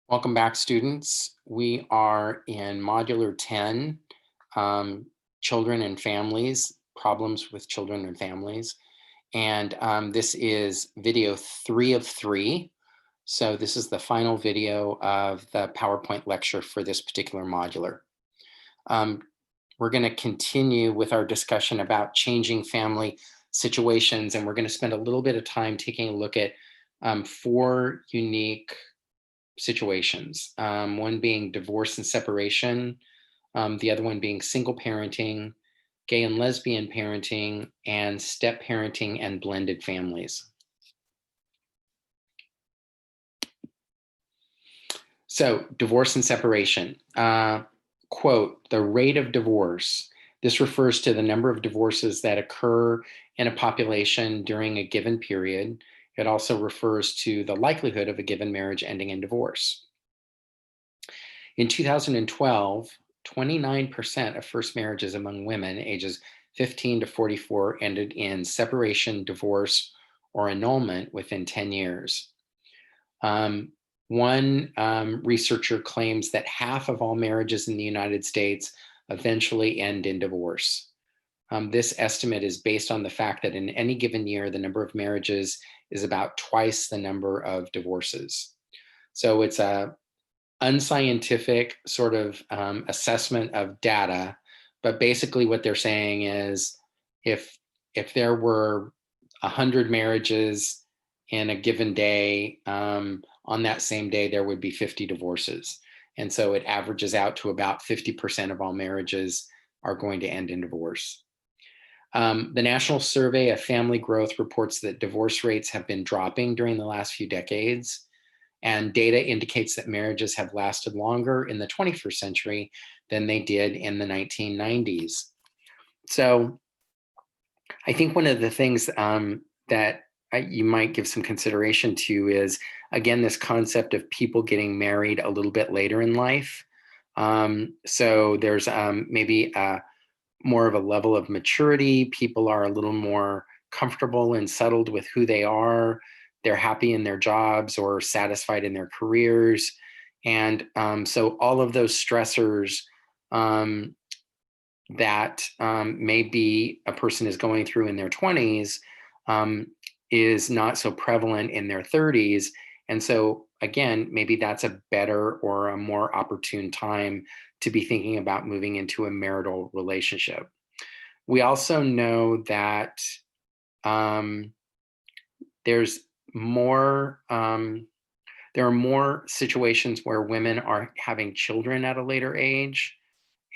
Welcome back, students. We are in Modular 10, Children and Families, Problems with Children and Families. And this is video 3 of 3. So this is the final video of the PowerPoint lecture for this particular modular. We're going to continue with our discussion about changing family situations, and we're going to spend a little bit of time taking a look at 4 unique situations, one being divorce and separation, the other one being single parenting, gay and lesbian parenting, and step parenting and blended families. So divorce and separation, quote, the rate of divorce. This refers to the number of divorces that occur in a population during a given period. It also refers to the likelihood of a given marriage ending in divorce. In 2012, 29% of first marriages among women ages 15 to 44 ended in separation, divorce, or annulment within 10 years. One researcher claims that half of all marriages in the United States eventually end in divorce. This estimate is based on the fact that in any given year, the number of marriages is about twice the number of divorces. So it's a unscientific sort of assessment of data, but basically what they're saying is if there were 100 marriages in a given day, on that same day there would be 50 divorces, and so it averages out to about 50% of all marriages are going to end in divorce. The National Survey of Family Growth reports that divorce rates have been dropping during the last few decades. And data indicates that marriages have lasted longer in the 21st century than they did in the 1990s. So I think one of the things that you might give some consideration to is, again, this concept of people getting married a little bit later in life. So there's maybe more of a level of maturity. People are a little more comfortable and settled with who they are. They're happy in their jobs or satisfied in their careers. And so all of those stressors that maybe a person is going through in their 20s is not so prevalent in their 30s. And so again, maybe that's a better or a more opportune time to be thinking about moving into a marital relationship. We also know that there's more, there are more situations where women are having children at a later age.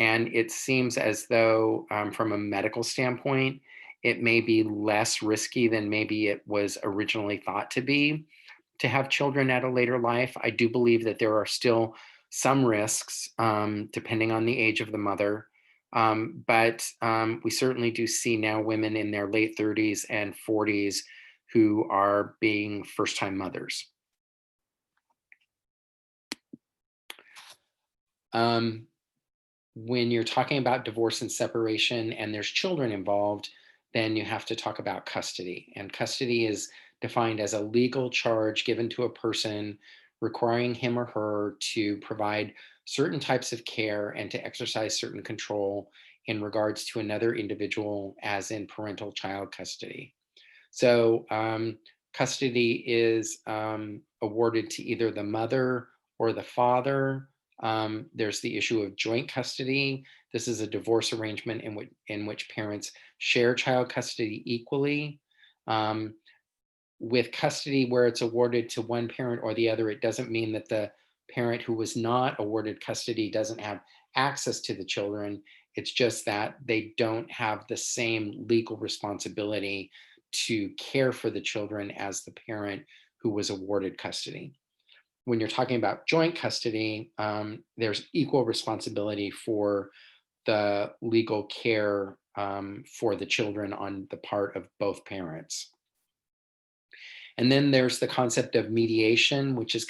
And it seems as though, from a medical standpoint, it may be less risky than maybe it was originally thought to be to have children at a later life. I do believe that there are still some risks, depending on the age of the mother. But we certainly do see now women in their late 30s and 40s who are being first-time mothers. When you're talking about divorce and separation and there's children involved, then you have to talk about custody. And custody is defined as a legal charge given to a person requiring him or her to provide certain types of care and to exercise certain control in regards to another individual, as in parental child custody. So custody is awarded to either the mother or the father. There's the issue of joint custody. This is a divorce arrangement in which parents share child custody equally. With custody where it's awarded to one parent or the other, it doesn't mean that the parent who was not awarded custody doesn't have access to the children. It's just that they don't have the same legal responsibility to care for the children as the parent who was awarded custody. When you're talking about joint custody, there's equal responsibility for the legal care for the children on the part of both parents. And then there's the concept of mediation, which is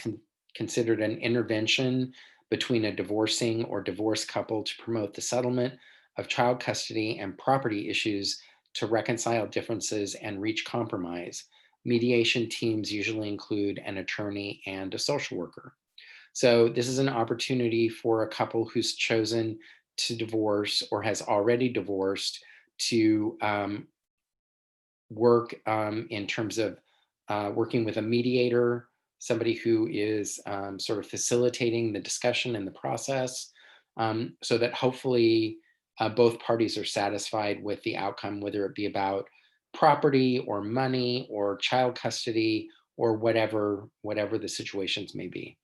considered an intervention between a divorcing or divorced couple to promote the settlement of child custody and property issues to reconcile differences and reach compromise. Mediation teams usually include an attorney and a social worker. So this is an opportunity for a couple who's chosen to divorce or has already divorced to work in terms of working with a mediator, somebody who is sort of facilitating the discussion and the process, so that hopefully both parties are satisfied with the outcome, whether it be about property or money or child custody or whatever the situations may be.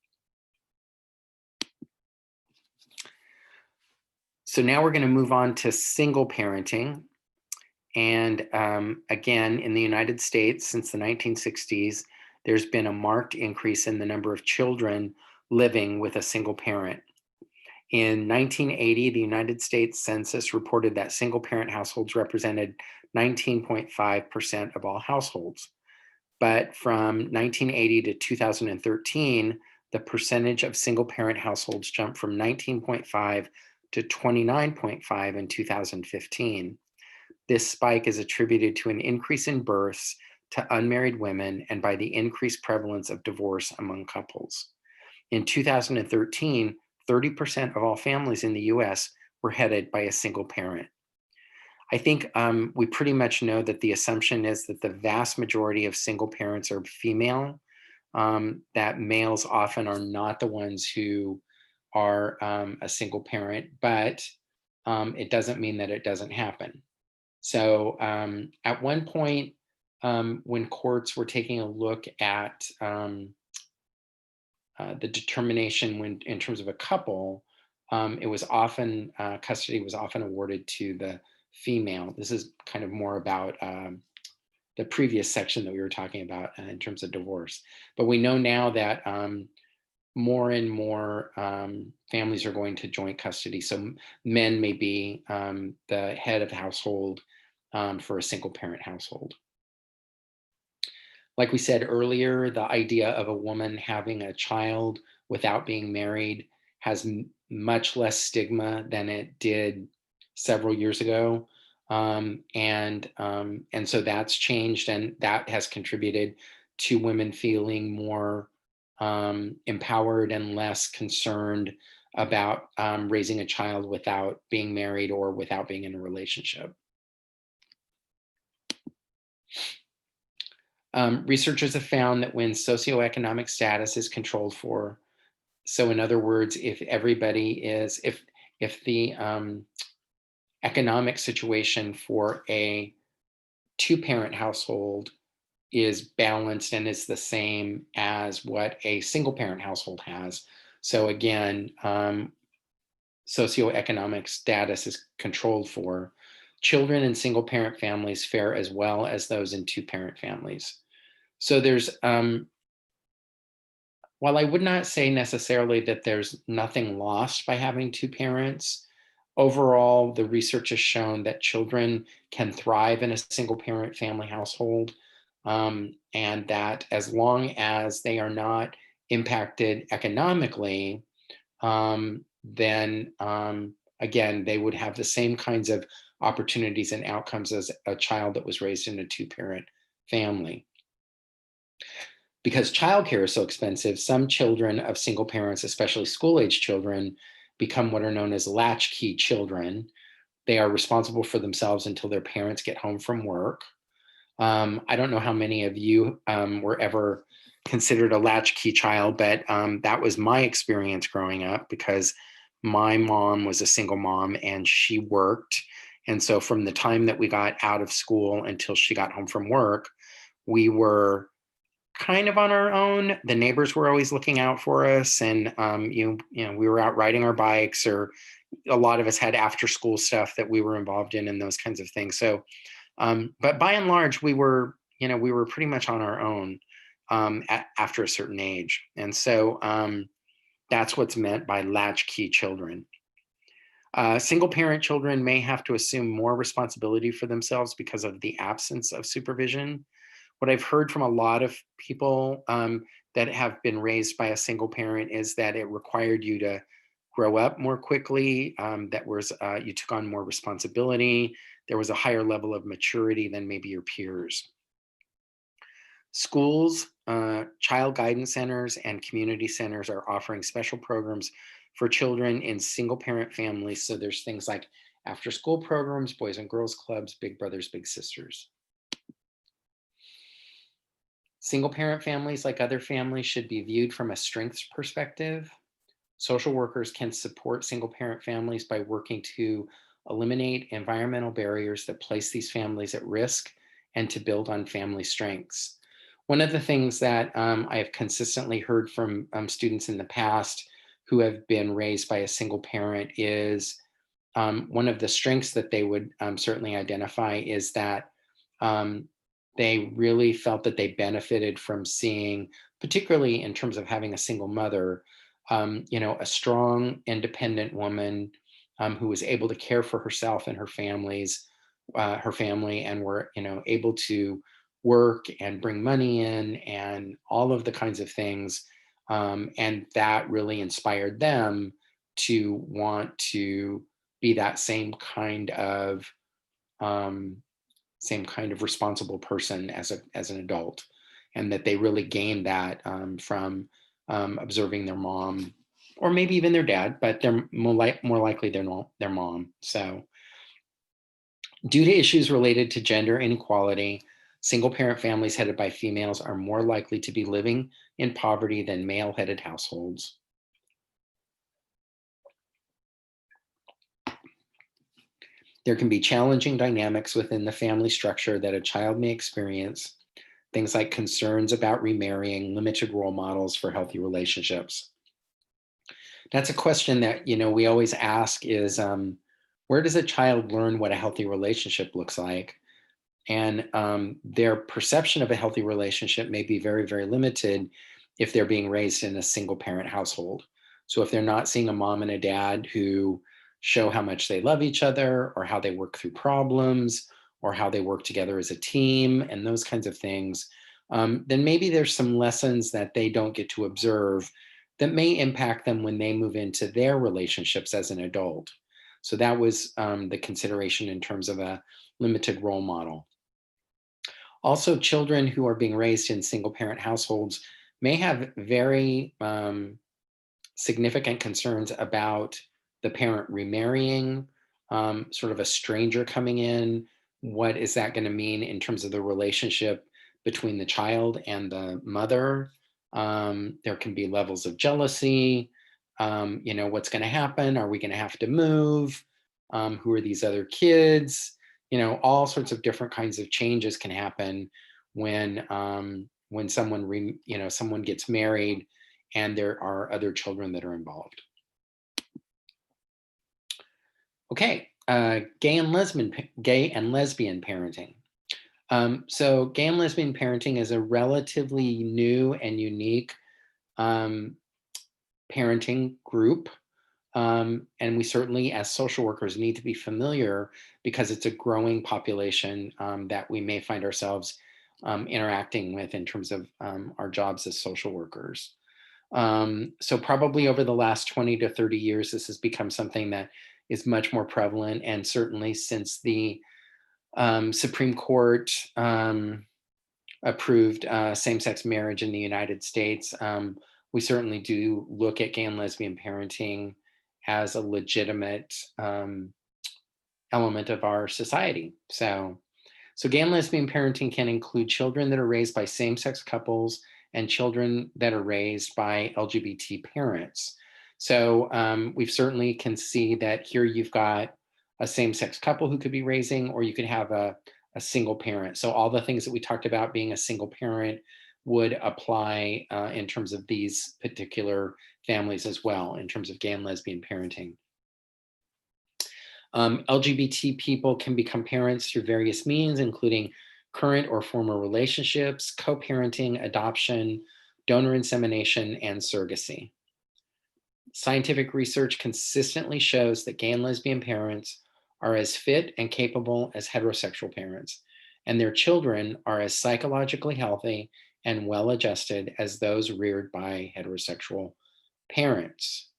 So now we're going to move on to single parenting. And again, in the United States, since the 1960s, there's been a marked increase in the number of children living with a single parent. In 1980, the United States Census reported that single parent households represented 19.5% of all households. But from 1980 to 2013, the percentage of single parent households jumped from 19.5 to 29.5 in 2015. This spike is attributed to an increase in births to unmarried women and by the increased prevalence of divorce among couples. In 2013, 30% of all families in the US were headed by a single parent. I think we pretty much know that the assumption is that the vast majority of single parents are female, that males often are not the ones who are a single parent, but it doesn't mean that it doesn't happen. So at one point, when courts were taking a look at the determination when in terms of a couple, it was often custody was often awarded to the female. This is kind of more about the previous section that we were talking about in terms of divorce. But we know now that more and more families are going to joint custody. So men may be the head of household for a single parent household. Like we said earlier, the idea of a woman having a child without being married has much less stigma than it did several years ago. And so that's changed, and that has contributed to women feeling more empowered and less concerned about raising a child without being married or without being in a relationship. Researchers have found that when socioeconomic status is controlled for, so in other words, if everybody is, if the economic situation for a two-parent household is balanced and is the same as what a single-parent household has. So again, socioeconomic status is controlled for, children in single-parent families fare as well as those in two-parent families. So there's, while I would not say necessarily that there's nothing lost by having two parents, overall, the research has shown that children can thrive in a single parent family household, and that as long as they are not impacted economically, then again, they would have the same kinds of opportunities and outcomes as a child that was raised in a two-parent family. Because childcare is so expensive, some children of single parents, especially school-age children, become what are known as latchkey children. They are responsible for themselves until their parents get home from work. I don't know how many of you were ever considered a latchkey child, but that was my experience growing up because my mom was a single mom and she worked. And so from the time that we got out of school until she got home from work, we were kind of on our own. The neighbors were always looking out for us, and you know, we were out riding our bikes, or a lot of us had after school stuff that we were involved in, and those kinds of things. So, but by and large, we were pretty much on our own after a certain age, and so that's what's meant by latchkey children. Single parent children may have to assume more responsibility for themselves because of the absence of supervision. What I've heard from a lot of people that have been raised by a single parent is that it required you to grow up more quickly, that was you took on more responsibility, there was a higher level of maturity than maybe your peers. Schools, child guidance centers, and community centers are offering special programs for children in single parent families. So there's things like after school programs, boys and girls clubs, big brothers, big sisters. Single parent families, like other families, should be viewed from a strengths perspective. Social workers can support single parent families by working to eliminate environmental barriers that place these families at risk and to build on family strengths. One of the things that I have consistently heard from students in the past who have been raised by a single parent is one of the strengths that they would certainly identify is that um, they really felt that they benefited from seeing, particularly in terms of having a single mother, a strong, independent woman who was able to care for herself and her family, and were, able to work and bring money in and all of the kinds of things. And that really inspired them to want to be that um, same kind of responsible person as an adult, and that they really gained that from observing their mom, or maybe even their dad, but they're more likely their mom. So, due to issues related to gender inequality, single parent families headed by females are more likely to be living in poverty than male headed households. There can be challenging dynamics within the family structure that a child may experience, things like concerns about remarrying, limited role models for healthy relationships. That's a question that we always ask is where does a child learn what a healthy relationship looks like? And their perception of a healthy relationship may be very, very limited if they're being raised in a single parent household. So if they're not seeing a mom and a dad who show how much they love each other, or how they work through problems, or how they work together as a team, and those kinds of things, then maybe there's some lessons that they don't get to observe that may impact them when they move into their relationships as an adult. So that was the consideration in terms of a limited role model. Also, children who are being raised in single parent households may have very significant concerns about the parent remarrying, sort of a stranger coming in. What is that going to mean in terms of the relationship between the child and the mother? There can be levels of jealousy. What's going to happen? Are we going to have to move? Who are these other kids? All sorts of different kinds of changes can happen when someone gets married and there are other children that are involved. Okay, gay and lesbian parenting. So gay and lesbian parenting is a relatively new and unique parenting group. And we certainly, as social workers, need to be familiar because it's a growing population that we may find ourselves interacting with in terms of our jobs as social workers. So probably over the last 20 to 30 years, this has become something that is much more prevalent. And certainly since the Supreme Court approved same-sex marriage in the United States, we certainly do look at gay and lesbian parenting as a legitimate element of our society. So gay and lesbian parenting can include children that are raised by same-sex couples and children that are raised by LGBT parents. So we've certainly can see that here you've got a same-sex couple who could be raising, or you could have a single parent. So all the things that we talked about being a single parent would apply in terms of these particular families as well, in terms of gay and lesbian parenting. LGBT people can become parents through various means, including current or former relationships, co-parenting, adoption, donor insemination, and surrogacy. Scientific research consistently shows that gay and lesbian parents are as fit and capable as heterosexual parents, and their children are as psychologically healthy and well-adjusted as those reared by heterosexual parents.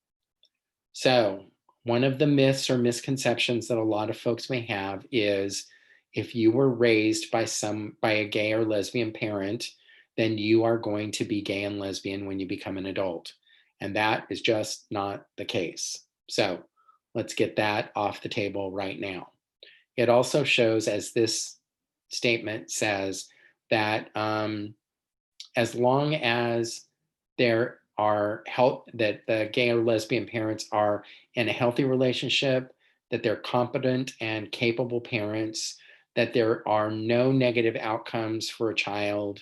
So, one of the myths or misconceptions that a lot of folks may have is if you were raised by a gay or lesbian parent, then you are going to be gay and lesbian when you become an adult. And that is just not the case. So let's get that off the table right now. It also shows, as this statement says, that as long as there are that the gay or lesbian parents are in a healthy relationship, that they're competent and capable parents, that there are no negative outcomes for a child,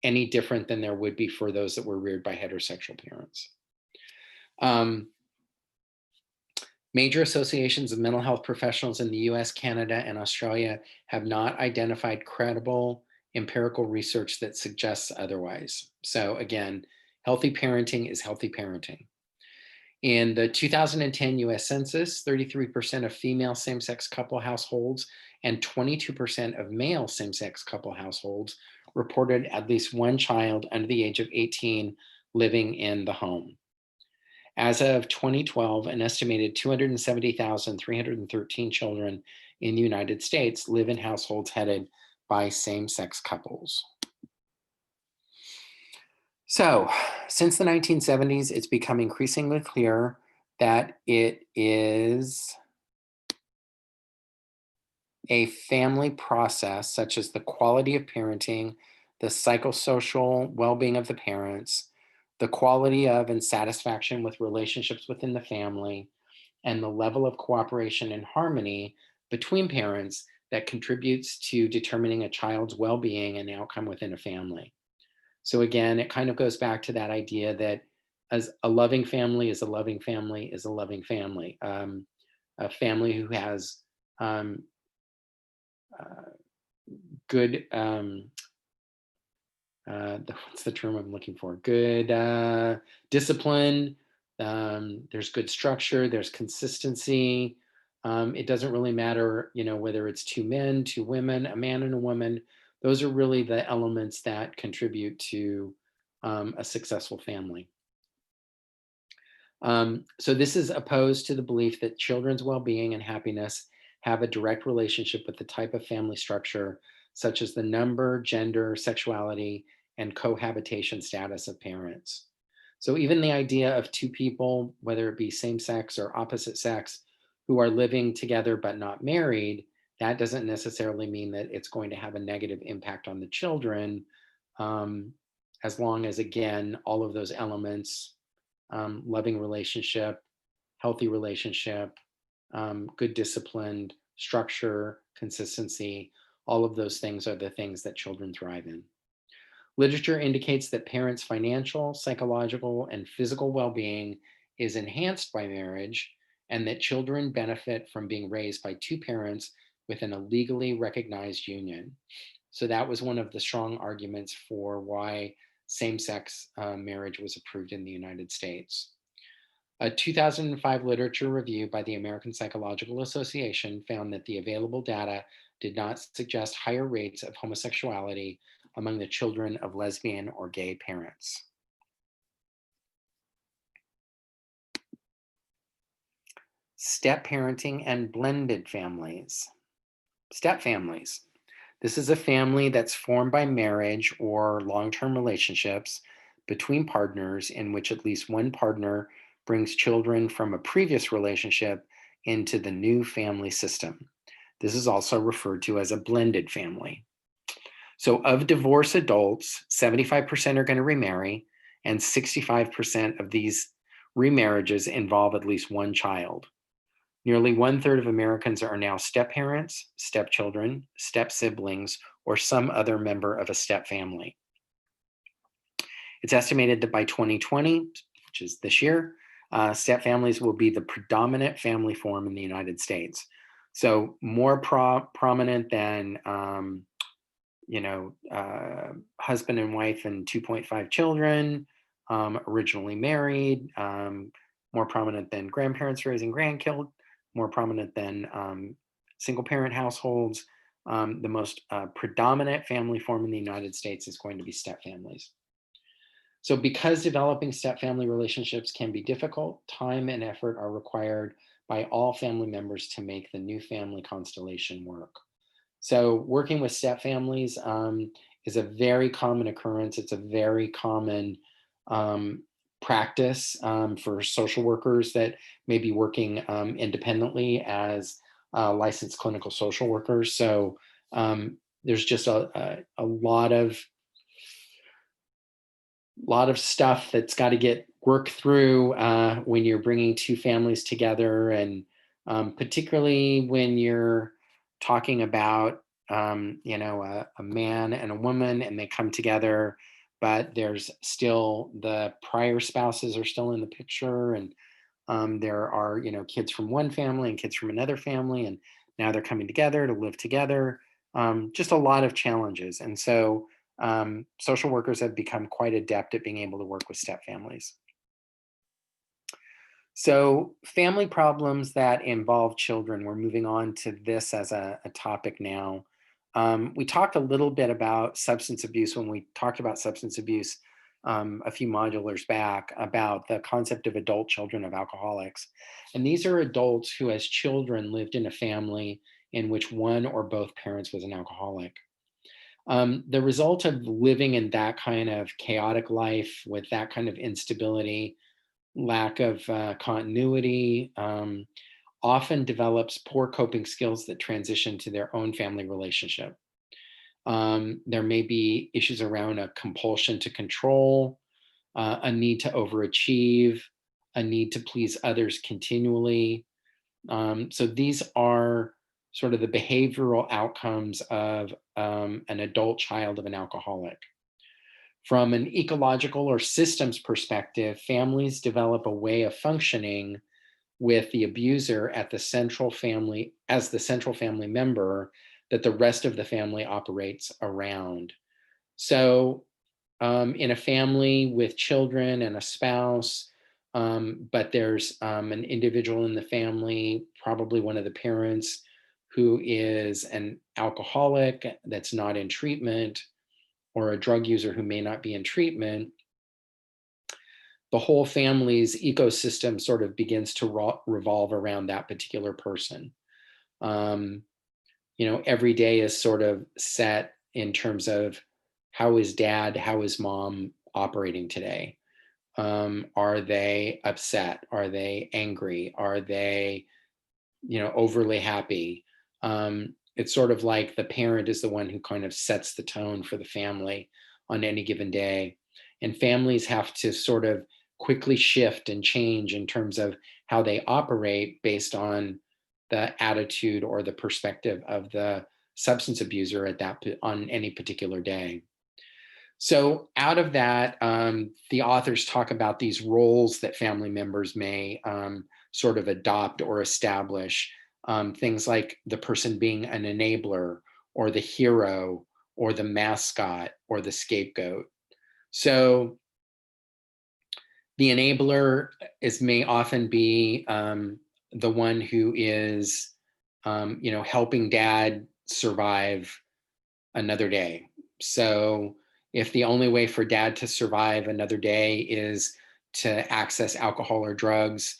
any different than there would be for those that were reared by heterosexual parents. Major associations of mental health professionals in the US, Canada, and Australia have not identified credible empirical research that suggests otherwise. So again, healthy parenting is healthy parenting. In the 2010 US Census, 33% of female same-sex couple households and 22% of male same-sex couple households reported at least one child under the age of 18 living in the home. As of 2012, an estimated 270,313 children in the United States live in households headed by same-sex couples. So, since the 1970s, it's become increasingly clear that it is a family process, such as the quality of parenting, the psychosocial well-being of the parents, the quality of and satisfaction with relationships within the family, and the level of cooperation and harmony between parents that contributes to determining a child's well-being and outcome within a family. So again, it kind of goes back to that idea that as a loving family is a loving family is a loving family. A family who has um, good, what's the term I'm looking for? Good discipline. There's good structure. There's consistency. It doesn't really matter, whether it's two men, two women, a man and a woman. Those are really the elements that contribute to a successful family. So this is opposed to the belief that children's well-being and happiness have a direct relationship with the type of family structure, such as the number, gender, sexuality, and cohabitation status of parents. So even the idea of two people, whether it be same sex or opposite sex, who are living together but not married, that doesn't necessarily mean that it's going to have a negative impact on the children, as long as, again, all of those elements, loving relationship, healthy relationship, good disciplined structure, consistency, all of those things are the things that children thrive in. Literature indicates that parents' financial, psychological, and physical well-being is enhanced by marriage, and that children benefit from being raised by two parents within a legally recognized union. So that was one of the strong arguments for why same-sex marriage was approved in the United States. A 2005 literature review by the American Psychological Association found that the available data did not suggest higher rates of homosexuality among the children of lesbian or gay parents. Step parenting and blended families. Step families. This is a family that's formed by marriage or long-term relationships between partners in which at least one partner brings children from a previous relationship into the new family system. This is also referred to as a blended family. So of divorced adults, 75% are going to remarry, and 65% of these remarriages involve at least one child. Nearly 1/3 of Americans are now step-parents, stepchildren, step-siblings, or some other member of a step family. It's estimated that by 2020, which is this year, step families will be the predominant family form in the United States. So more prominent than husband and wife and 2.5 children, originally married, more prominent than grandparents raising grandchildren, more prominent than single parent households. The most predominant family form in the United States is going to be step families. So because developing step family relationships can be difficult, time and effort are required by all family members to make the new family constellation work. So working with step families is a very common occurrence. It's a very common um, practice for social workers that may be working independently as licensed clinical social workers. So there's just a lot of stuff that's got to get worked through when you're bringing two families together, and particularly when you're talking about a man and a woman and they come together, but there's still the prior spouses are still in the picture, and there are kids from one family and kids from another family, and now they're coming together to live together. Just a lot of challenges, and so social workers have become quite adept at being able to work with step families. So, family problems that involve children, we're moving on to this as a topic now. We talked a little bit about substance abuse when we talked about substance abuse a few modulars back, about the concept of adult children of alcoholics. And these are adults who, as children, lived in a family in which one or both parents was an alcoholic. The result of living in that kind of chaotic life with that kind of instability, lack of continuity, often develops poor coping skills that transition to their own family relationship. There may be issues around a compulsion to control, a need to overachieve, a need to please others continually. So these are sort of the behavioral outcomes of an adult child of an alcoholic. From an ecological or systems perspective, families develop a way of functioning with the abuser at the central family as the central family member that the rest of the family operates around. So, in a family with children and a spouse, but there's an individual in the family, probably one of the parents, who is an alcoholic that's not in treatment, or a drug user who may not be in treatment, the whole family's ecosystem sort of begins to revolve around that particular person. Um, every day is sort of set in terms of how is dad, how is mom operating today? Are they upset? Are they angry? Are they, overly happy? It's sort of like the parent is the one who kind of sets the tone for the family on any given day. And families have to sort of quickly shift and change in terms of how they operate based on the attitude or the perspective of the substance abuser at that on any particular day. So out of that, the authors talk about these roles that family members may sort of adopt or establish. Things like the person being an enabler, or the hero, or the mascot, or the scapegoat. So the enabler may often be the one who is, helping dad survive another day. So if the only way for dad to survive another day is to access alcohol or drugs,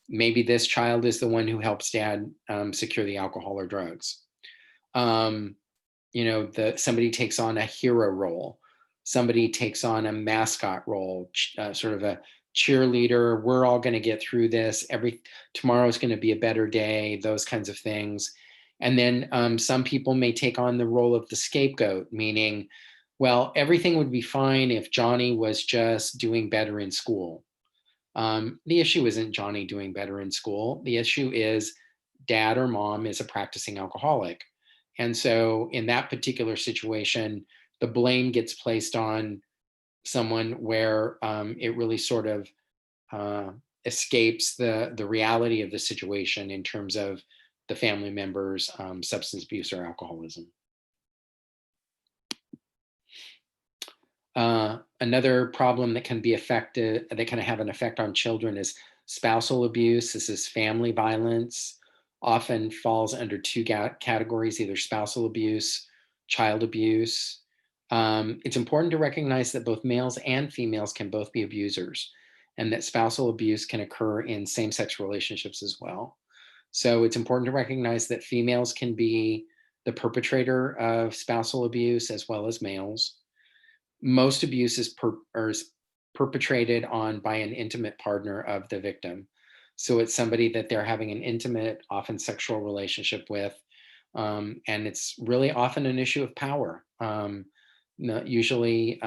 maybe this child is the one who helps dad secure the alcohol or drugs. Um, somebody takes on a hero role, somebody takes on a mascot role, sort of a cheerleader. We're all going to get through this. Tomorrow is going to be a better day. Those kinds of things. And then some people may take on the role of the scapegoat, meaning, well, everything would be fine if Johnny was just doing better in school. The issue isn't Johnny doing better in school. The issue is dad or mom is a practicing alcoholic. And so in that particular situation, the blame gets placed on someone where it really sort of uh, escapes the reality of the situation in terms of the family member's substance abuse or alcoholism. Another problem that can have an effect on children is spousal abuse. This is family violence, often falls under two categories, either spousal abuse, child abuse. It's important to recognize that both males and females can both be abusers, and that spousal abuse can occur in same-sex relationships as well. So it's important to recognize that females can be the perpetrator of spousal abuse as well as males. Most abuse is perpetrated on by an intimate partner of the victim. So it's somebody that they're having an intimate, often sexual relationship with. And it's really often an issue of power. Usually,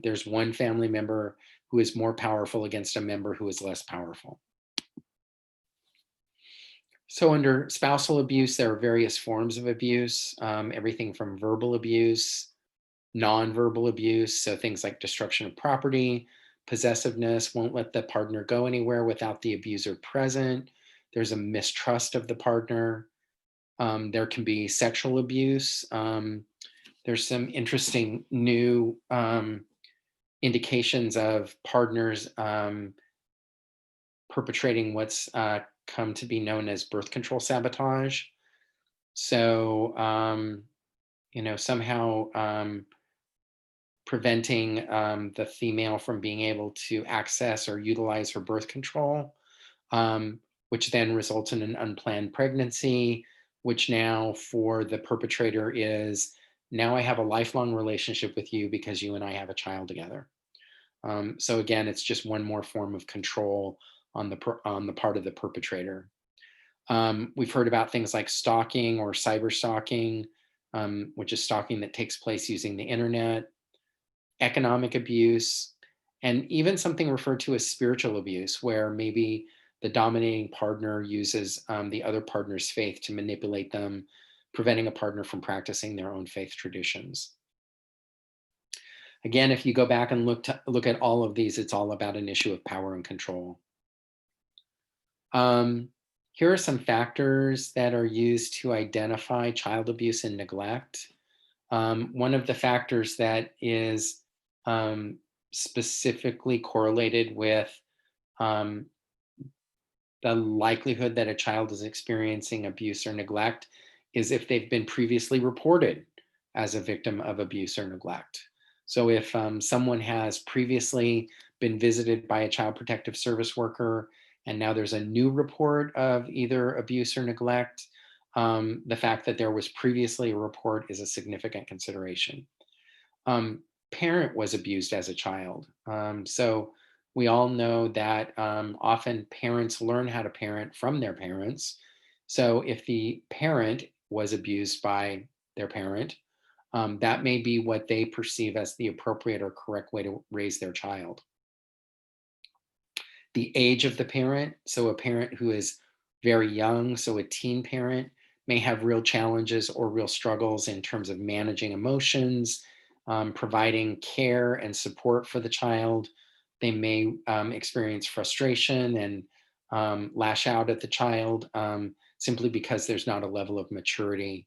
there's one family member who is more powerful against a member who is less powerful. So, under spousal abuse, there are various forms of abuse, everything from verbal abuse, nonverbal abuse, so things like destruction of property, possessiveness, won't let the partner go anywhere without the abuser present. There's a mistrust of the partner. There can be sexual abuse. There's some interesting new indications of partners perpetrating what's come to be known as birth control sabotage. So, somehow preventing the female from being able to access or utilize her birth control, which then results in an unplanned pregnancy, which now for the perpetrator is, now I have a lifelong relationship with you because you and I have a child together. So again, it's just one more form of control on the part of the perpetrator. We've heard about things like stalking or cyber stalking, which is stalking that takes place using the internet, economic abuse, and even something referred to as spiritual abuse, where maybe the dominating partner uses the other partner's faith to manipulate them, preventing a partner from practicing their own faith traditions. Again, if you go back and look at all of these, it's all about an issue of power and control. Here are some factors that are used to identify child abuse and neglect. One of the factors that is specifically correlated with the likelihood that a child is experiencing abuse or neglect is if they've been previously reported as a victim of abuse or neglect. So if someone has previously been visited by a child protective service worker and now there's a new report of either abuse or neglect, the fact that there was previously a report is a significant consideration. Parent was abused as a child. So we all know that often parents learn how to parent from their parents. So if the parent was abused by their parent, that may be what they perceive as the appropriate or correct way to raise their child. The age of the parent, so a parent who is very young, so a teen parent, may have real challenges or real struggles in terms of managing emotions, providing care and support for the child. They may experience frustration and lash out at the child simply because there's not a level of maturity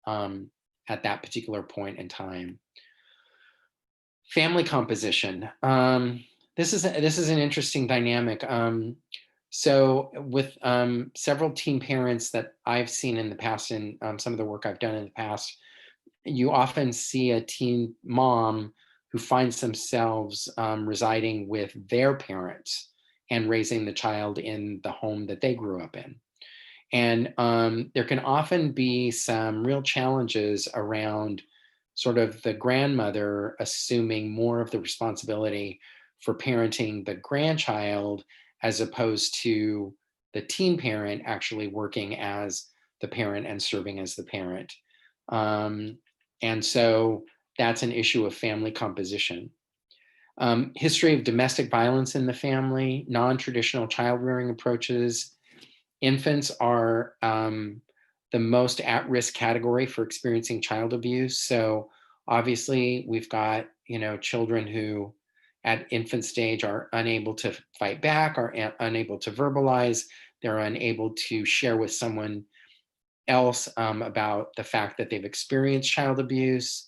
at that particular point in time. Family composition. This is an interesting dynamic. So with several teen parents that I've seen in the past and some of the work I've done in the past, you often see a teen mom who finds themselves residing with their parents and raising the child in the home that they grew up in. And there can often be some real challenges around sort of the grandmother assuming more of the responsibility for parenting the grandchild as opposed to the teen parent actually working as the parent and serving as the parent. And so that's an issue of family composition. History of domestic violence in the family, non-traditional child rearing approaches. Infants are the most at-risk category for experiencing child abuse. So obviously we've got, children who at infant stage are unable to fight back, are unable to verbalize, they're unable to share with someone else about the fact that they've experienced child abuse.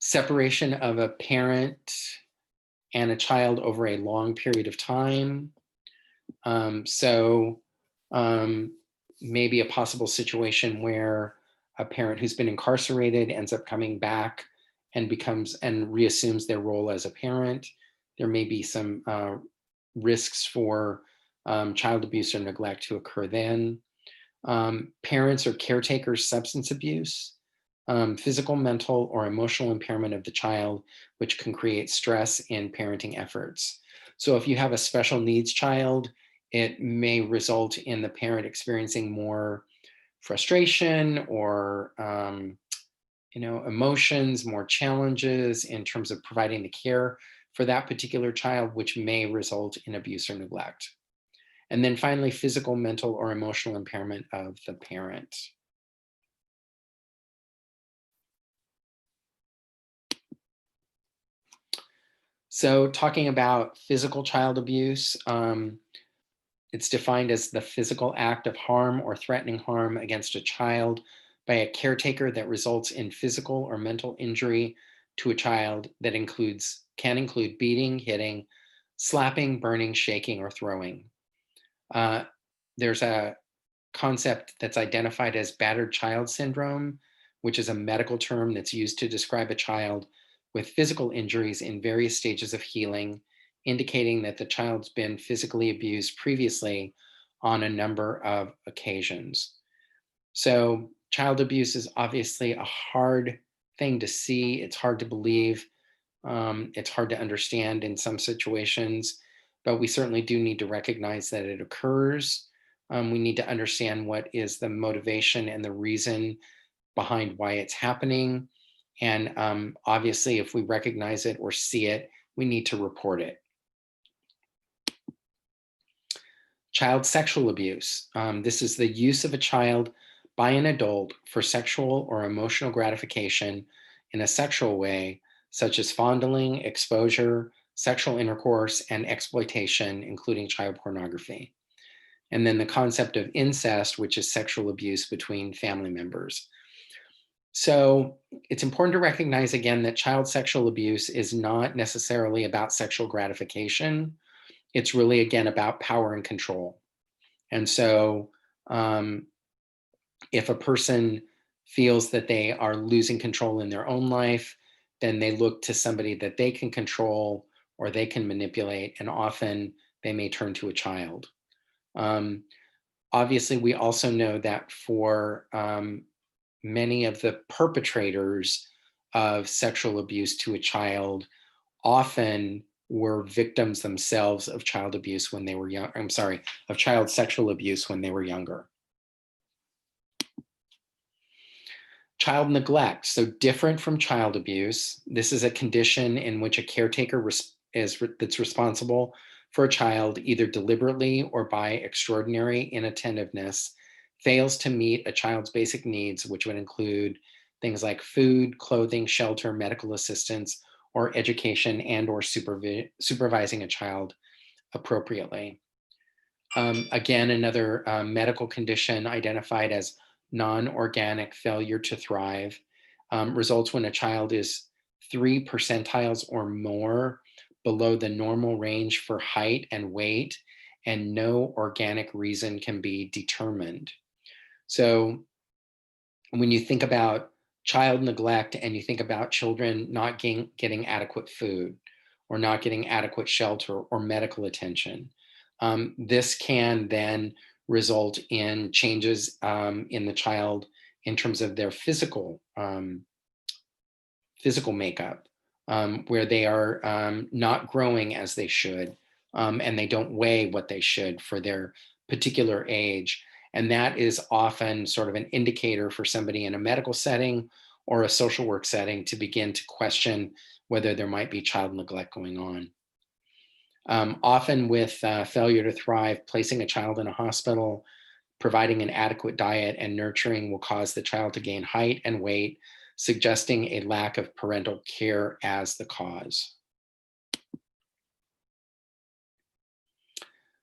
Separation of a parent and a child over a long period of time. So maybe a possible situation where a parent who's been incarcerated ends up coming back and reassumes their role as a parent. There may be some risks for child abuse or neglect to occur then. Parents or caretakers' substance abuse, physical, mental, or emotional impairment of the child, which can create stress in parenting efforts. So if you have a special needs child, it may result in the parent experiencing more frustration or emotions, more challenges in terms of providing the care for that particular child, which may result in abuse or neglect. And then finally, physical, mental, or emotional impairment of the parent. So talking about physical child abuse, it's defined as the physical act of harm or threatening harm against a child by a caretaker that results in physical or mental injury to a child that can include beating, hitting, slapping, burning, shaking, or throwing. There's a concept that's identified as battered child syndrome, which is a medical term that's used to describe a child with physical injuries in various stages of healing, indicating that the child's been physically abused previously on a number of occasions. So, child abuse is obviously a hard thing to see. It's hard to believe. It's hard to understand in some situations, but we certainly do need to recognize that it occurs. We need to understand what is the motivation and the reason behind why it's happening. And obviously, if we recognize it or see it, we need to report it. Child sexual abuse. This is the use of a child by an adult for sexual or emotional gratification in a sexual way, such as fondling, exposure, sexual intercourse, and exploitation, including child pornography. And then the concept of incest, which is sexual abuse between family members. So it's important to recognize again that child sexual abuse is not necessarily about sexual gratification. It's really, again, about power and control. And so if a person feels that they are losing control in their own life, then they look to somebody that they can control or they can manipulate, and often they may turn to a child. Obviously, we also know that for many of the perpetrators of sexual abuse to a child often were victims themselves of child abuse when they were young. I'm sorry, of child sexual abuse when they were younger. Child neglect, so different from child abuse. This is a condition in which a caretaker that's responsible for a child, either deliberately or by extraordinary inattentiveness, fails to meet a child's basic needs, which would include things like food, clothing, shelter, medical assistance, or education, and or supervising a child appropriately. Again, another medical condition identified as non-organic failure to thrive results when a child is 3 percentiles or more below the normal range for height and weight, and no organic reason can be determined. So when you think about child neglect and you think about children not getting adequate food or not getting adequate shelter or medical attention, this can then result in changes in the child in terms of their physical makeup, where they are not growing as they should, and they don't weigh what they should for their particular age. And that is often sort of an indicator for somebody in a medical setting or a social work setting to begin to question whether there might be child neglect going on. Often with failure to thrive, placing a child in a hospital, providing an adequate diet and nurturing will cause the child to gain height and weight, suggesting a lack of parental care as the cause.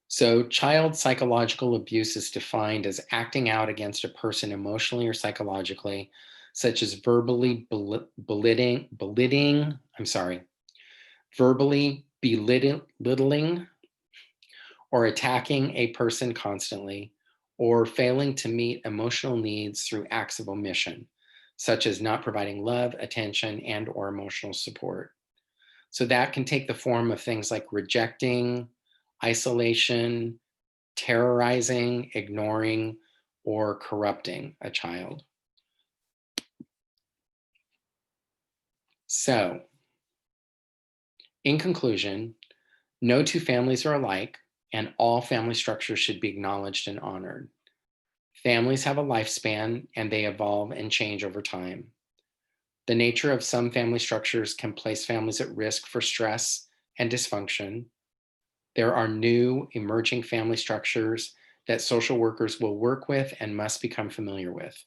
So, child psychological abuse is defined as acting out against a person emotionally or psychologically, such as verbally belittling or attacking a person constantly, or failing to meet emotional needs through acts of omission, such as not providing love, attention, and or emotional support. So that can take the form of things like rejecting, isolation, terrorizing, ignoring, or corrupting a child. So, in conclusion, no two families are alike, and all family structures should be acknowledged and honored. Families have a lifespan and they evolve and change over time. The nature of some family structures can place families at risk for stress and dysfunction. There are new emerging family structures that social workers will work with and must become familiar with.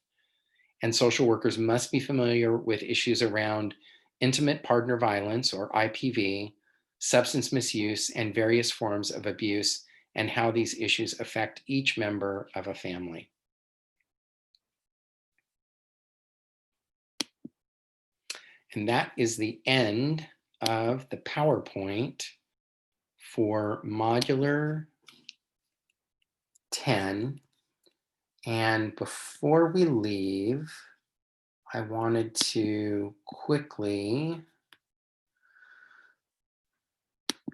And social workers must be familiar with issues around intimate partner violence, or IPV, substance misuse, and various forms of abuse, and how these issues affect each member of a family. And that is the end of the PowerPoint for Modular 10. And before we leave, I wanted to quickly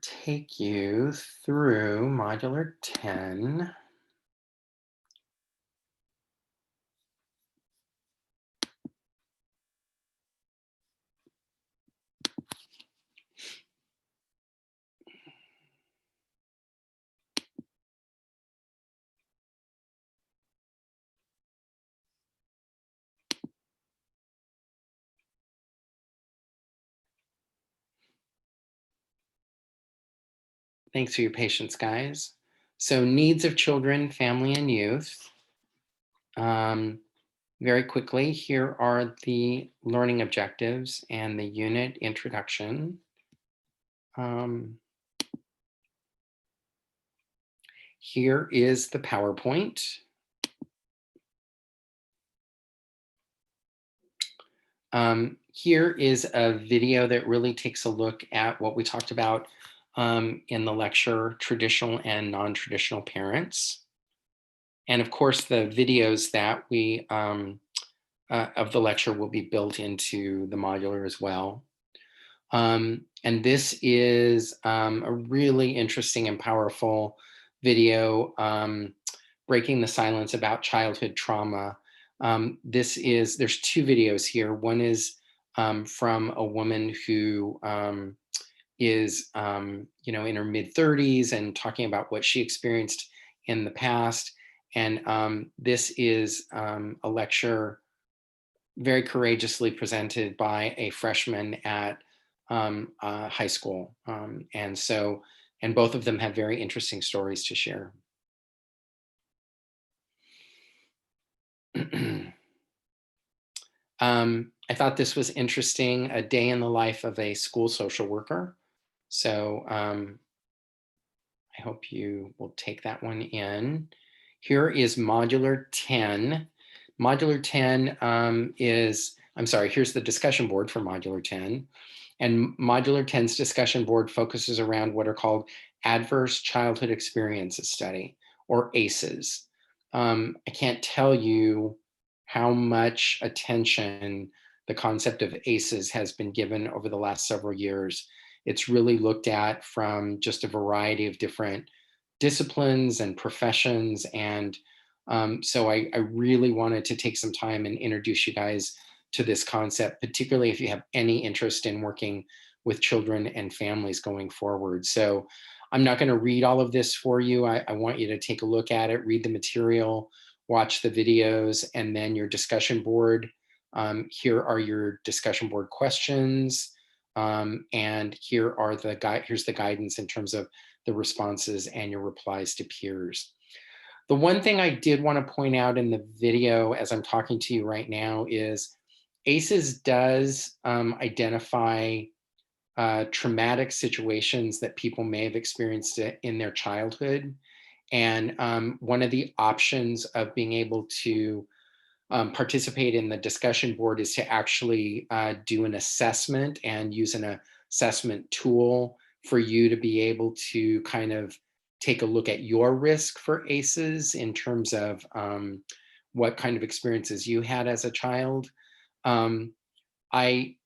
take you through Modular 10. Thanks for your patience, guys. So, needs of children, family, and youth. Very quickly, here are the learning objectives and the unit introduction. Here is the PowerPoint. Here is a video that really takes a look at what we talked about in the lecture, traditional and non-traditional parents. And of course, the videos that we of the lecture will be built into the modular as well. And this is a really interesting and powerful video, Breaking the Silence About Childhood Trauma. There's two videos here. One is from a woman who is in her mid 30s and talking about what she experienced in the past. And this is a lecture very courageously presented by a freshman at high school. And both of them have very interesting stories to share. I thought this was interesting, a day in the life of a school social worker. So I hope you will take that one in. Here is Modular 10. Modular 10 here's the discussion board for Modular 10. And Modular 10's discussion board focuses around what are called Adverse Childhood Experiences Study, or ACEs. I can't tell you how much attention the concept of ACEs has been given over the last several years. It's really looked at from just a variety of different disciplines and professions. And so I really wanted to take some time and introduce you guys to this concept, particularly if you have any interest in working with children and families going forward. So I'm not going to read all of this for you. I want you to take a look at it, read the material, watch the videos, and then your discussion board. Here are your discussion board questions. And here's the guidance in terms of the responses and your replies to peers. The one thing I did want to point out in the video as I'm talking to you right now is ACEs does identify traumatic situations that people may have experienced in their childhood. And one of the options of being able to participate in the discussion board is to actually do an assessment and use an assessment tool for you to be able to kind of take a look at your risk for ACEs in terms of what kind of experiences you had as a child. I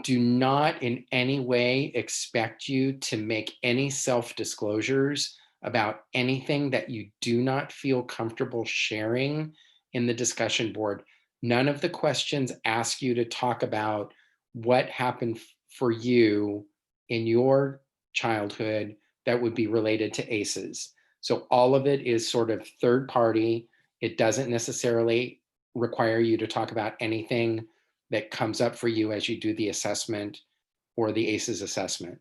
do not in any way expect you to make any self-disclosures about anything that you do not feel comfortable sharing in the discussion board. None of the questions ask you to talk about what happened for you in your childhood that would be related to ACEs. So all of it is sort of third party. It doesn't necessarily require you to talk about anything that comes up for you as you do the assessment or the ACEs assessment.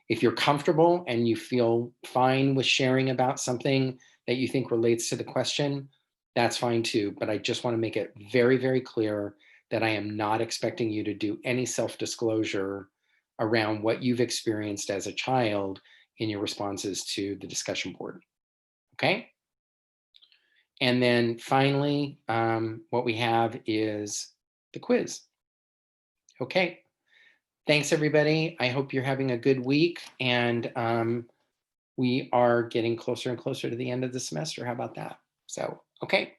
If you're comfortable and you feel fine with sharing about something that you think relates to the question, that's fine too. But I just want to make it very, very clear that I am not expecting you to do any self-disclosure around what you've experienced as a child in your responses to the discussion board. Okay? And then finally, what we have is the quiz. Okay. Thanks, everybody. I hope you're having a good week, and we are getting closer and closer to the end of the semester. How about that? So, okay.